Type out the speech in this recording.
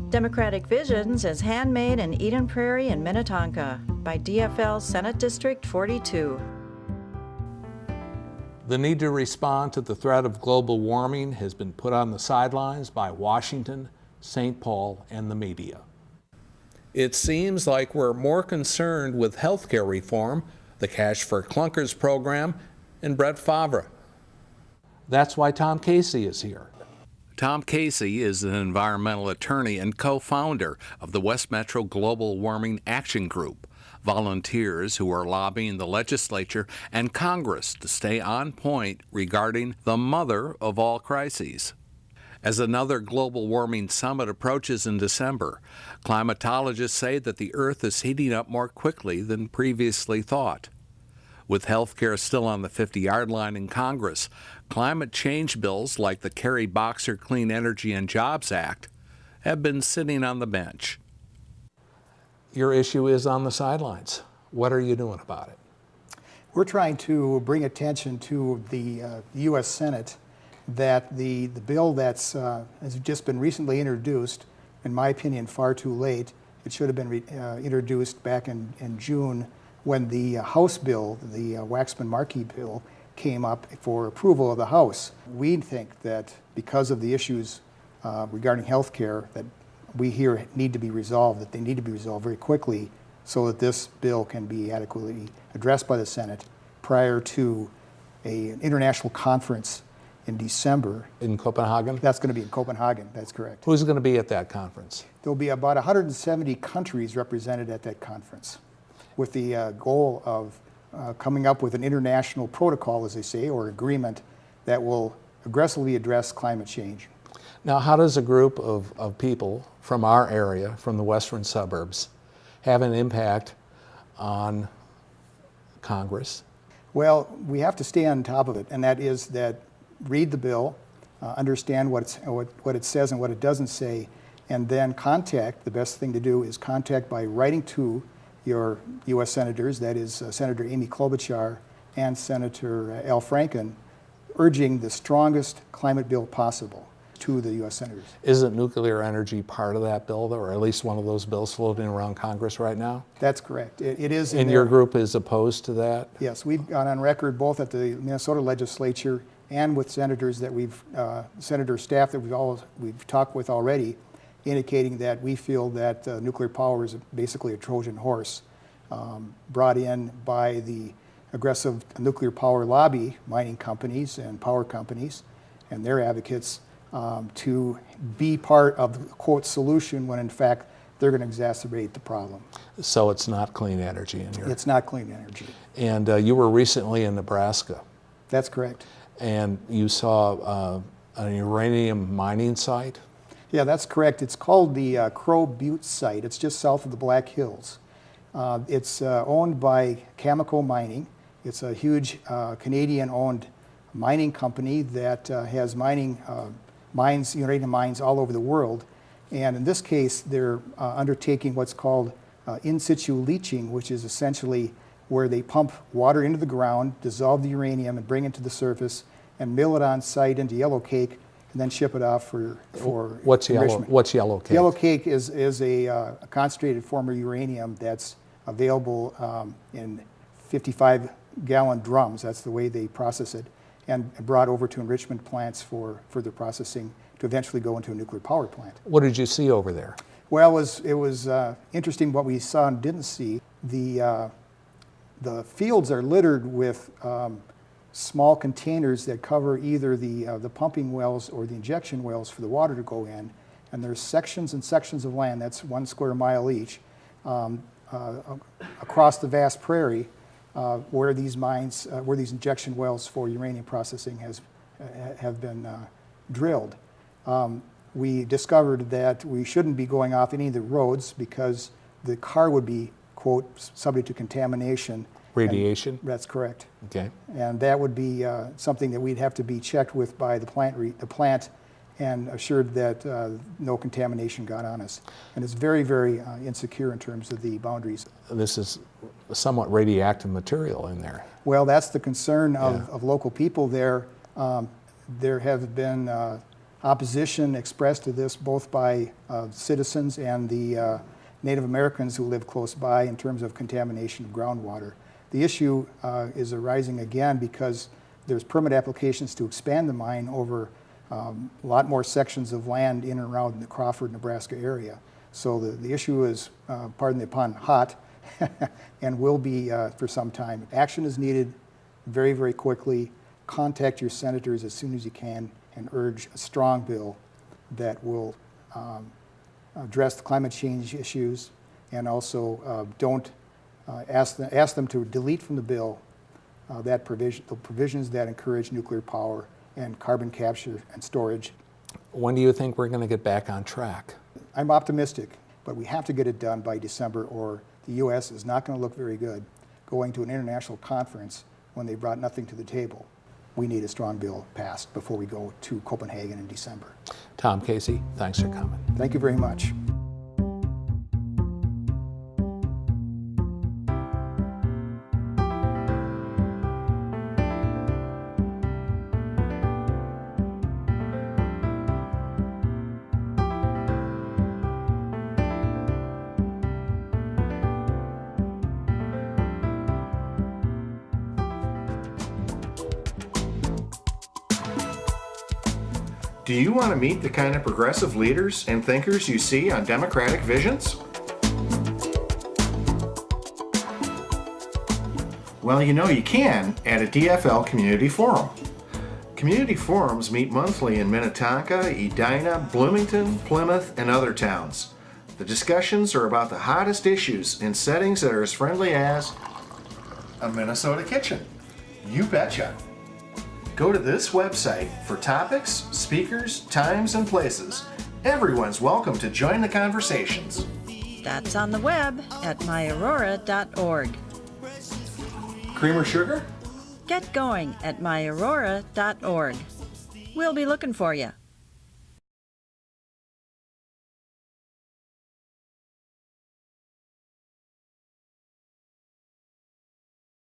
Democratic Visions is handmade in Eden Prairie and Minnetonka by DFL Senate District 42. The need to respond to the threat of global warming has been put on the sidelines by Washington, St. Paul, and the media. It seems like we're more concerned with healthcare reform, the Cash for Clunkers program, and Brett Favre. That's why Tom Casey is here. Tom Casey is an environmental attorney and co-founder of the West Metro Global Warming Action Group, volunteers who are lobbying the legislature and Congress to stay on point regarding the mother of all crises. As another global warming summit approaches in December, climatologists say that the Earth is heating up more quickly than previously thought. With health care still on the 50-yard line in Congress, climate change bills like the Kerry Boxer Clean Energy and Jobs Act have been sitting on the bench. Your issue is on the sidelines. What are you doing about it? We're trying to bring attention to the U.S. Senate that the bill that's has just been recently introduced, in my opinion, far too late. It should have been introduced back in June when the House bill, the Waxman-Markey bill, came up for approval of the House. We think that because of the issues regarding health care that we hear need to be resolved, that they need to be resolved very quickly so that this bill can be adequately addressed by the Senate prior to an international conference in December. In Copenhagen? That's going to be in Copenhagen, that's correct. Who's going to be at that conference? There'll be about 170 countries represented at that conference, with the goal of coming up with an international protocol, as they say, or agreement that will aggressively address climate change. Now, how does a group of people from our area, from the western suburbs, have an impact on Congress? Well, we have to stay on top of it, and that is that read the bill, understand what it says and what it doesn't say, and then contact. The best thing to do is contact by writing to your U.S. senators, that is Senator Amy Klobuchar and Senator Al Franken, urging the strongest climate bill possible to the U.S. senators. Isn't nuclear energy part of that bill, or at least one of those bills floating around Congress right now? That's correct. It is. And your group is opposed to that? Yes, we've gone on record both at the Minnesota legislature and with senators that senator staff that we've talked with already, indicating that we feel that nuclear power is basically a Trojan horse brought in by the aggressive nuclear power lobby, mining companies and power companies and their advocates, to be part of the quote solution when in fact they're going to exacerbate the problem. So it's not clean energy in your... It's not clean energy. And you were recently in Nebraska. That's correct. And you saw an uranium mining site? Yeah, that's correct. It's called the Crow Butte site. It's just south of the Black Hills. It's owned by Cameco Mining. It's a huge Canadian-owned mining company that has mines, uranium mines all over the world. And in this case, they're undertaking what's called in situ leaching, which is essentially where they pump water into the ground, dissolve the uranium, and bring it to the surface, and mill it on site into Yellowcake, and then ship it off for What's enrichment. What's Yellowcake? Yellowcake is a concentrated form of uranium that's available in 55-gallon drums. That's the way they process it, and brought over to enrichment plants for further processing to eventually go into a nuclear power plant. What did you see over there? Well, it was interesting what we saw and didn't see. The fields are littered with small containers that cover either the pumping wells or the injection wells for the water to go in. And there's sections and sections of land, that's 1 square mile each, across the vast prairie where these injection wells for uranium processing have been drilled. We discovered that we shouldn't be going off any of the roads because the car would be, quote, subject to contamination. Radiation? That's correct. Okay. And that would be something that we'd have to be checked with by the plant and assured that no contamination got on us. And it's very, very insecure in terms of the boundaries. This is somewhat radioactive material in there. Well, that's the concern of local people there. There have been opposition expressed to this both by citizens and the Native Americans who live close by in terms of contamination of groundwater. The issue is arising again because there's permit applications to expand the mine over a lot more sections of land in and around the Crawford, Nebraska area. So the issue is, pardon the pun, hot and will be for some time. Action is needed very, very quickly. Contact your senators as soon as you can and urge a strong bill that will address the climate change issues, and also don't ask them to delete from the bill the provisions that encourage nuclear power and carbon capture and storage. When do you think we're going to get back on track? I'm optimistic, but we have to get it done by December, or the U.S. is not going to look very good going to an international conference when they brought nothing to the table. We need a strong bill passed before we go to Copenhagen in December. Tom Casey, thanks for coming. Thank you very much. Do you want to meet the kind of progressive leaders and thinkers you see on Democratic Visions? Well, you know you can at a DFL community forum. Community forums meet monthly in Minnetonka, Edina, Bloomington, Plymouth, and other towns. The discussions are about the hottest issues in settings that are as friendly as a Minnesota kitchen. You betcha. Go to this website for topics, speakers, times, and places. Everyone's welcome to join the conversations. That's on the web at myaurora.org. Cream or sugar? Get going at myaurora.org. We'll be looking for you.